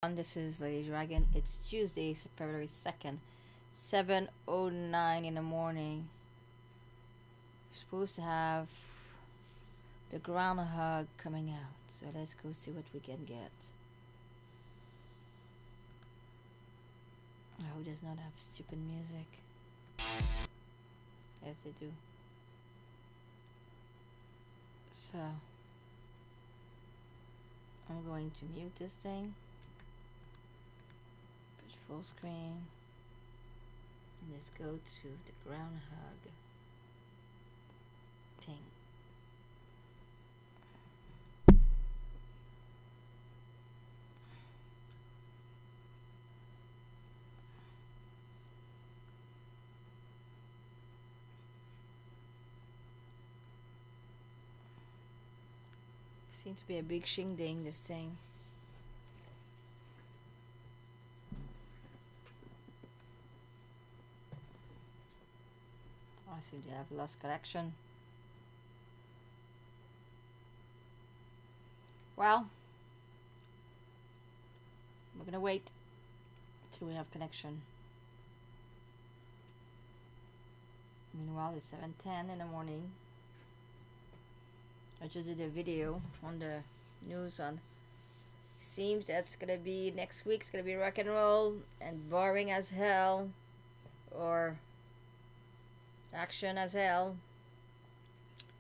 This is LadyDragon. It's Tuesday, February 2nd, 7:09 in the morning. We're supposed to have the groundhog coming out, so let's go see what we can get. I hope does not have stupid music. Yes, they do. So I'm going to mute this thing. Full screen, and let's go to the groundhog thing. Seems to be a big shing-ding, this thing. I seem to have lost connection. Well, we're gonna wait till we have connection. Meanwhile, it's 7:10 in the morning. I just did a video on the news on. Seems that's gonna be next week's gonna be rock and roll and boring as hell, or action as hell.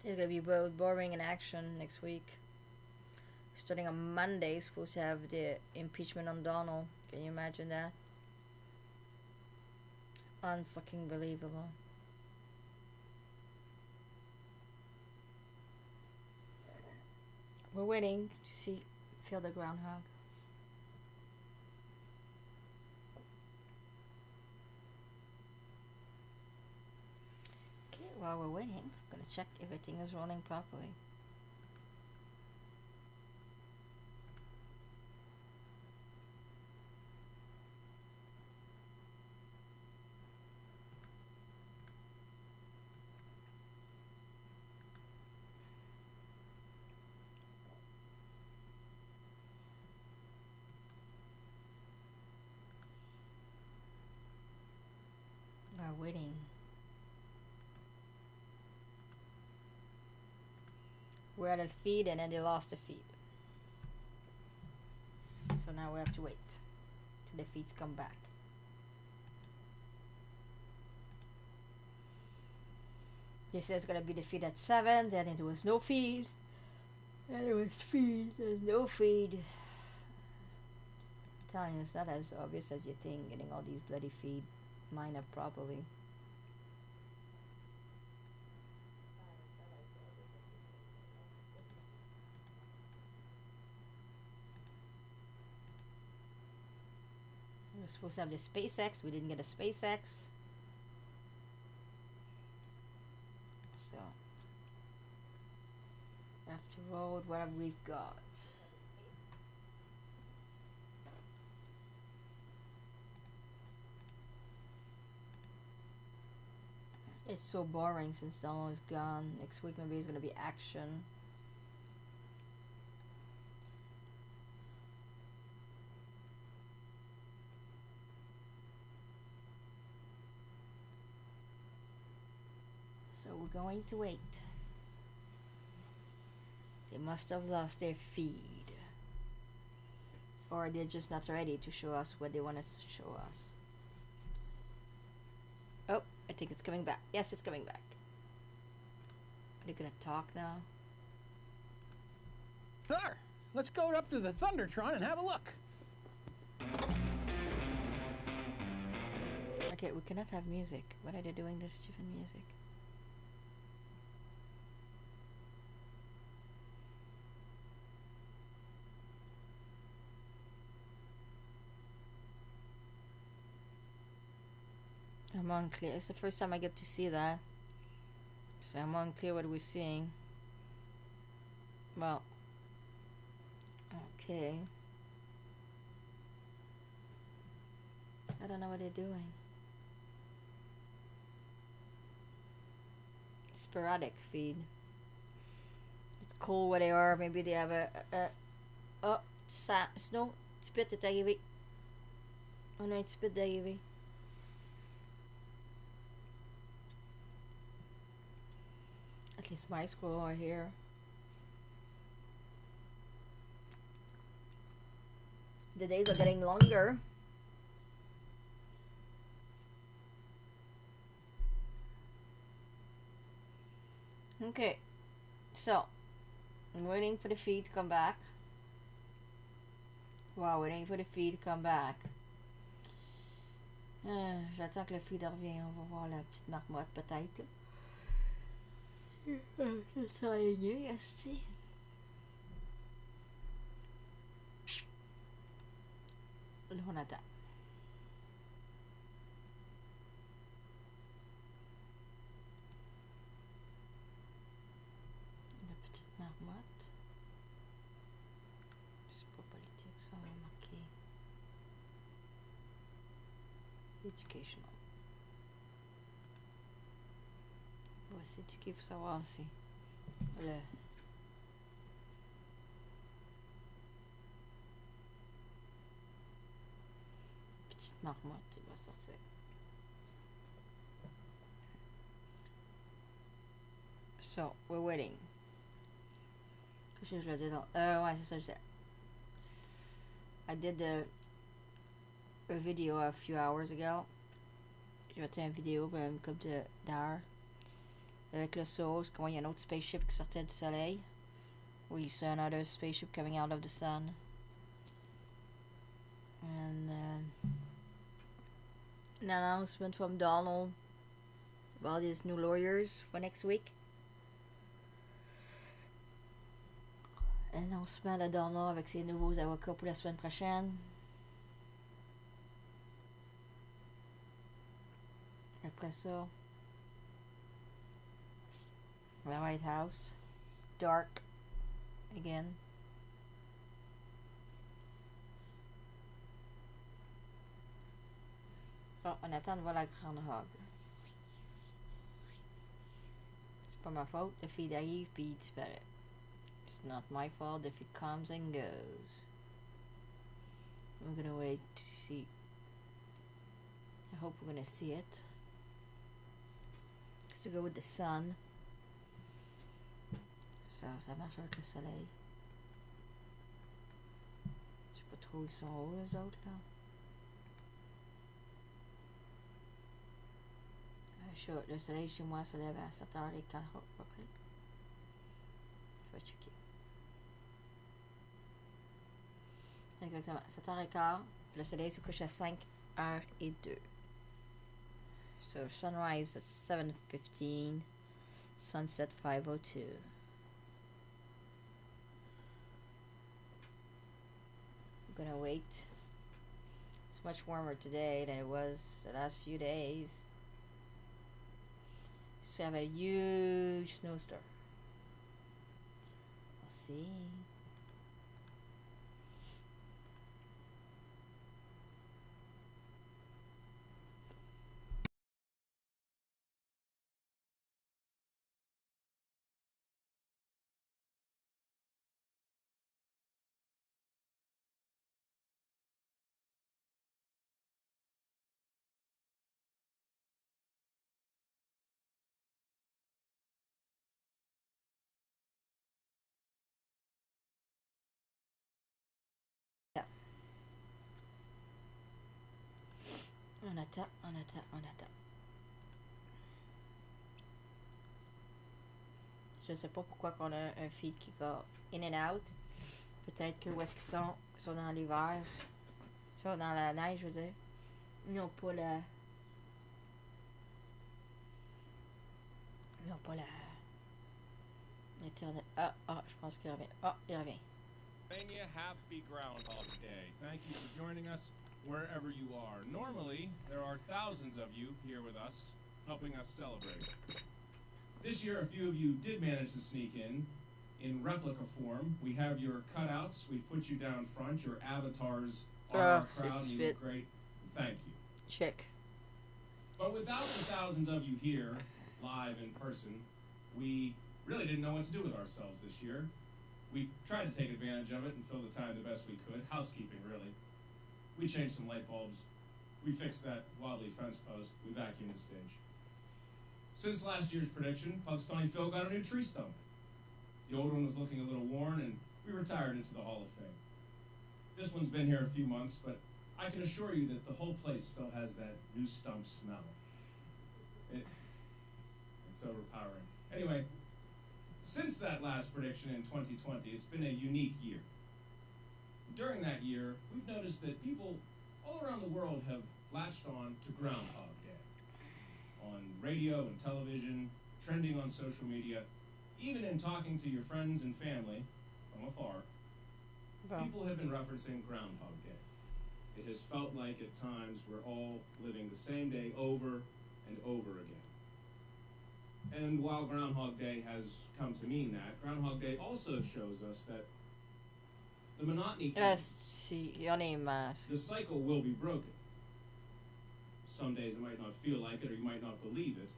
It's gonna be both boring and action next week. Starting on Monday, supposed to have the impeachment on Donald. Can you imagine that? Unfucking believable. We're waiting to feel the groundhog. While we're waiting, I'm gonna check if everything is running properly. We're waiting. We're at a feed and then they lost the feed. So now we have to wait till the feeds come back. They said it's gonna be the feed at 7, then it was no feed. Then it was feed, there's no feed. I'm telling you, it's not as obvious as you think, getting all these bloody feed lined up properly. We were supposed to have the SpaceX, we didn't get a SpaceX. So after road, what have we got? It's so boring since Donald is gone. Next week maybe it's gonna be action. So we're going to wait. They must have lost their feed. Or they're just not ready to show us what they want us to show us. Oh, I think it's coming back. Yes, it's coming back. Are they gonna talk now? Sir, let's go up to the Thundertron and have a look. Okay, we cannot have music. What are they doing this stupid music? I'm unclear. It's the first time I get to see that. So I'm unclear what we're seeing. Well, okay. I don't know what they're doing. Sporadic feed. It's cool where they are. Maybe they have a snow spit est arrivé. On a un petit spit d'arrivé. At least my squirrel are here. The days are getting longer. Okay, so I'm waiting for the feed to come back. Wow, waiting for the feed to come back. J'attends que le feed revienne. On va voir la petite marmotte peut-être. Je suis alignée, esti. Là, on attend. La petite marmotte. C'est pas politique, ça, on va marquer. Educational. Voici éduquer pour savoir si le petite marmotte il va sortir. So we're waiting. Qu'est-ce que je le dis donc? Ouais, c'est ça que je disais. I did a video a few hours ago. J'ai fait une vidéo comme d'heure avec le source quand il y a un autre spaceship qui sortait du soleil. We saw another spaceship coming out of the sun. And an announcement from Donald about his new lawyers for next week. Un annoncement de Donald avec ses nouveaux avocats pour la semaine prochaine. Après ça, the White House, dark again. Bon, on attend de voir la Groundhog. C'est pas ma faute, le feed arrive puis il disparaît. It's not my fault if it comes and goes. I'm gonna wait to see. I hope we're gonna see it. It's to go with the sun. Ça marche avec le soleil. Je sais pas trop où ils sont où les autres là. Le soleil chez moi se lève à 7h15 à peu près. Je vais checker. Exactement, 7h15. Le soleil se couche à 5h02. So sunrise at 7:15. Sunset 5:02. I'm gonna wait. It's much warmer today than it was the last few days. So I have a huge snowstorm. We'll see. On attend. Je sais pas pourquoi qu'on a un feed qui va in and out. Peut-être que où est-ce qu'ils sont? Ils sont dans l'hiver. Ils sont dans la neige, je veux dire. Ils n'ont pas la... Ils n'ont pas la... Internet. Je pense qu'il revient. Il revient. Happy Groundhog Day. Thank you for joining us wherever you are. Normally, there are thousands of you here with us, helping us celebrate. This year, a few of you did manage to sneak in replica form. We have your cutouts. We've put you down front. Your avatars are our crowd. You look great. Thank you. Check. But without the thousands of you here, live in person, we really didn't know what to do with ourselves this year. We tried to take advantage of it and fill the time the best we could. Housekeeping, really. We changed some light bulbs. We fixed that wobbly fence post. We vacuumed the stage. Since last year's prediction, Punxsutawney Phil got a new tree stump. The old one was looking a little worn, and we retired it to the Hall of Fame. This one's been here a few months, but I can assure you that the whole place still has that new stump smell. It's overpowering. Anyway, since that last prediction in 2020, it's been a unique year. During that year, we've noticed that people all around the world have latched on to Groundhog Day. On radio and television, trending on social media, even in talking to your friends and family from afar, people have been referencing Groundhog Day. It has felt like at times we're all living the same day over and over again. And while Groundhog Day has come to mean that, Groundhog Day also shows us that the monotony the cycle will be broken. Some days it might not feel like it, or you might not believe it.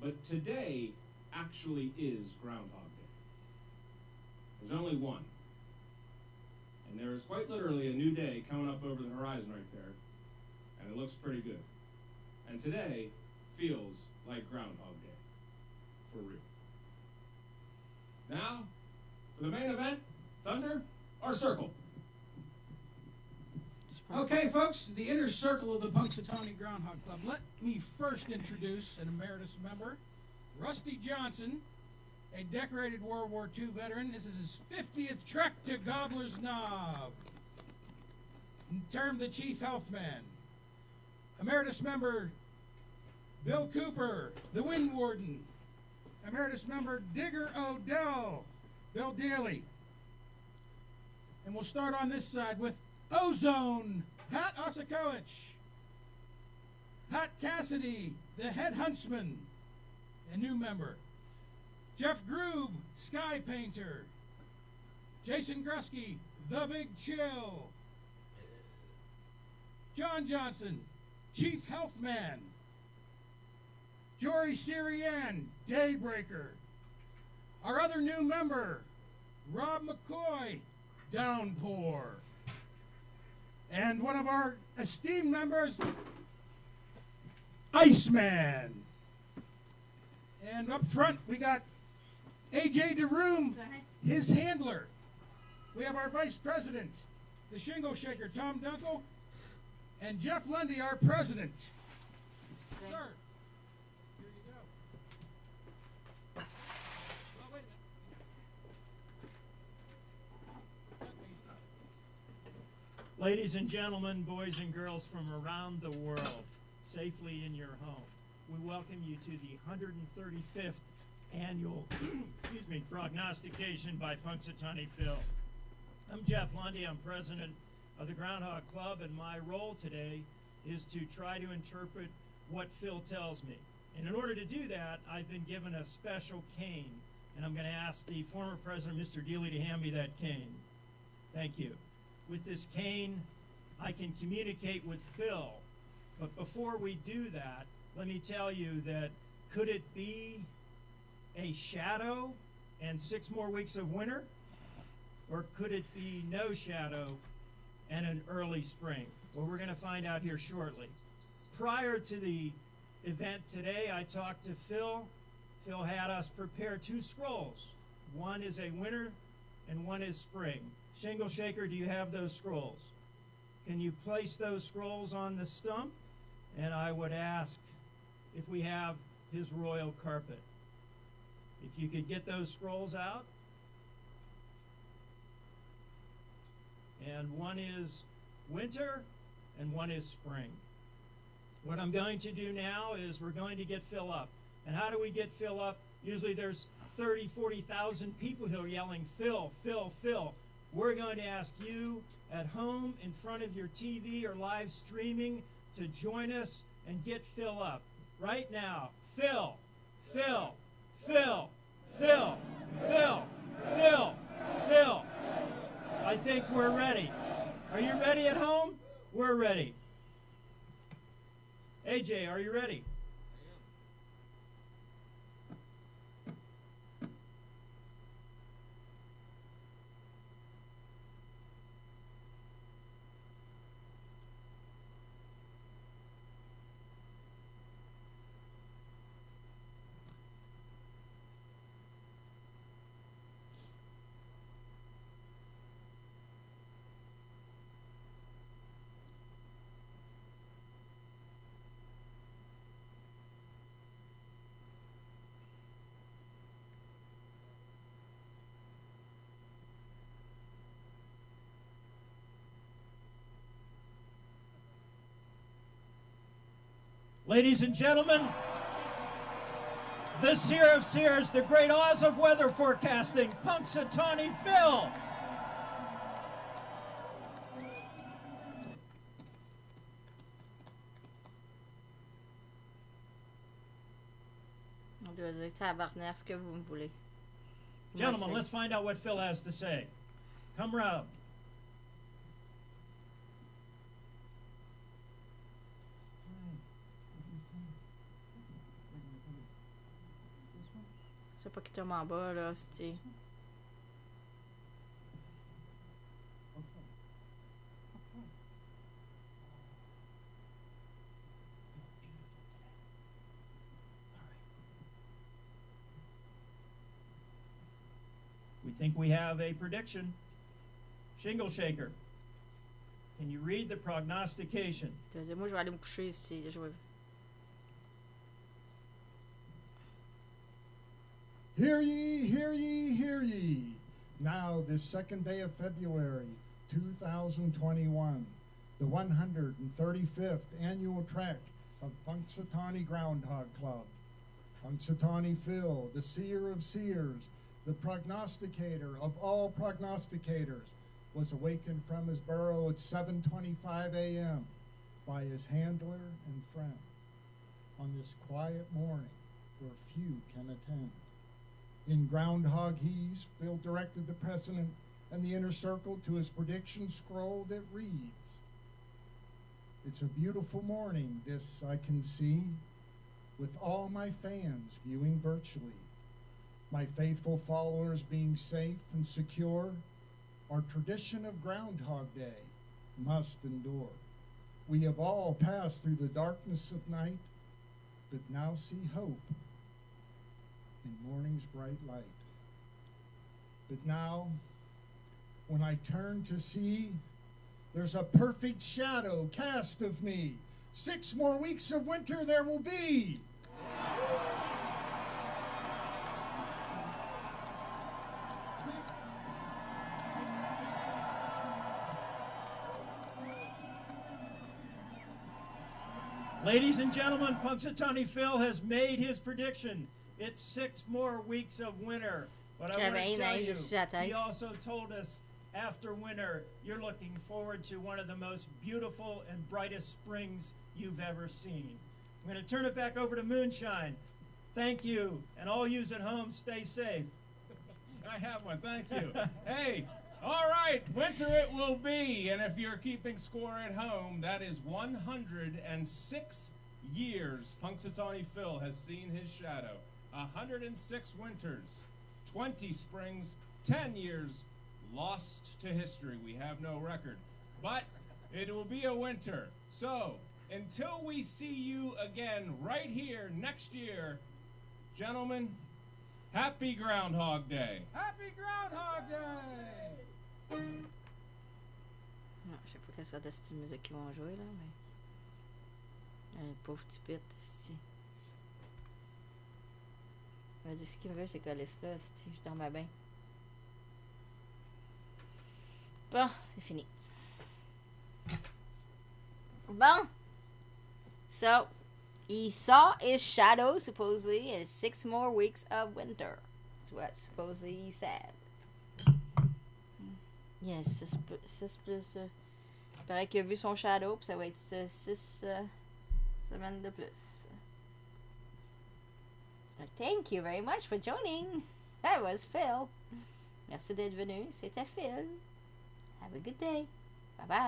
But today actually is Groundhog Day. There's only one. And there is quite literally a new day coming up over the horizon right there. And it looks pretty good. And today feels like Groundhog Day. For real. Now, for the main event, Thunder or Circle? Okay, folks, the inner circle of the Punxsutawney Groundhog Club. Let me first introduce an emeritus member, Rusty Johnson, a decorated World War II veteran. This is his 50th trek to Gobbler's Knob. Termed the Chief Health Man. Emeritus member, Bill Cooper, the Wind Warden. Emeritus member, Digger Odell, Bill Daly. And we'll start on this side with Ozone, Pat Osakowicz. Pat Cassidy, the Head Huntsman, a new member. Jeff Groob, Sky Painter. Jason Grusky, The Big Chill. John Johnson, Chief Health Man. Jory Siriann, Daybreaker. Our other new member, Rob McCoy, Downpour. And one of our esteemed members, Iceman. And up front, we got AJ DeRoom, his handler. We have our vice president, the shingle shaker, Tom Dunkel, and Jeff Lundy, our president. Sir, here you go. Oh, wait a minute. Ladies and gentlemen, boys and girls from around the world, safely in your home, we welcome you to the 135th annual prognostication by Punxsutawney Phil. I'm Jeff Lundy. I'm president of the Groundhog Club, and my role today is to try to interpret what Phil tells me. And in order to do that, I've been given a special cane, and I'm going to ask the former president, Mr. Dealey, to hand me that cane. Thank you. With this cane, I can communicate with Phil. But before we do that, let me tell you that could it be a shadow and 6 more weeks of winter? Or could it be no shadow and an early spring? Well, we're going to find out here shortly. Prior to the event today, I talked to Phil. Phil had us prepare 2 scrolls. One is a winter and one is spring. Shingle Shaker, do you have those scrolls? Can you place those scrolls on the stump? And I would ask if we have his royal carpet. If you could get those scrolls out. And one is winter and one is spring. What I'm going to do now is we're going to get Phil up. And how do we get Phil up? Usually there's 30, 40,000 people who are yelling, Phil, Phil, Phil. We're going to ask you at home in front of your TV or live streaming to join us and get Phil up. Right now, Phil, Phil, Phil, Phil, Phil, Phil, Phil. I think we're ready. Are you ready at home? We're ready. AJ, are you ready? Ladies and gentlemen, the seer of seers, the great Oz of weather forecasting, Punxsutawney Phil. On doit dire tabarnak ce que vous me voulez. Gentlemen, Moi, let's find out what Phil has to say. Come round. c'est pas qu'il tombe en bas, là, c'est... We think we have a prediction. Shingle Shaker, can you read the prognostication? Tu vas dire, moi, je vais aller me coucher ici. Je vais... Hear ye, hear ye, hear ye. Now, this second day of February, 2021, the 135th annual trek of Punxsutawney Groundhog Club. Punxsutawney Phil, the seer of seers, the prognosticator of all prognosticators, was awakened from his burrow at 7:25 a.m. by his handler and friend on this quiet morning where few can attend. In Groundhog He's, Phil directed the president and the inner circle to his prediction scroll that reads, "It's a beautiful morning, this I can see, with all my fans viewing virtually. My faithful followers being safe and secure, our tradition of Groundhog Day must endure. We have all passed through the darkness of night, but now see hope in morning's bright light. But now, when I turn to see, there's a perfect shadow cast of me. 6 more weeks of winter there will be." Ladies and gentlemen, Punxsutawney Phil has made his prediction. It's 6 more weeks of winter. But I want to tell you, he also told us after winter, you're looking forward to one of the most beautiful and brightest springs you've ever seen. I'm going to turn it back over to Moonshine. Thank you, and all yous at home, stay safe. I have one, thank you. Hey, all right, winter it will be. And if you're keeping score at home, that is 106 years Punxsutawney Phil has seen his shadow. 106 winters, 20 springs, 10 years lost to history. We have no record. But it will be a winter. So, until we see you again right here next year, gentlemen, happy Groundhog Day. Happy Groundhog Day! Non, je sais pas quelle sorte de style musique qu'ils vont jouer, là, mais... Un pauvre petit pit, ici. On va dire ce qu'il me veut, c'est coller ça, si je dormais bien. Bon, c'est fini. Bon. So, he saw his shadow, supposedly, in 6 more weeks of winter. That's what supposedly he said. Yes, 6 plus... il paraît qu'il a vu son shadow, puis ça va être 6 semaines de plus. Thank you very much for joining. That was Phil. Merci d'être venu. C'était Phil. Have a good day. Bye bye.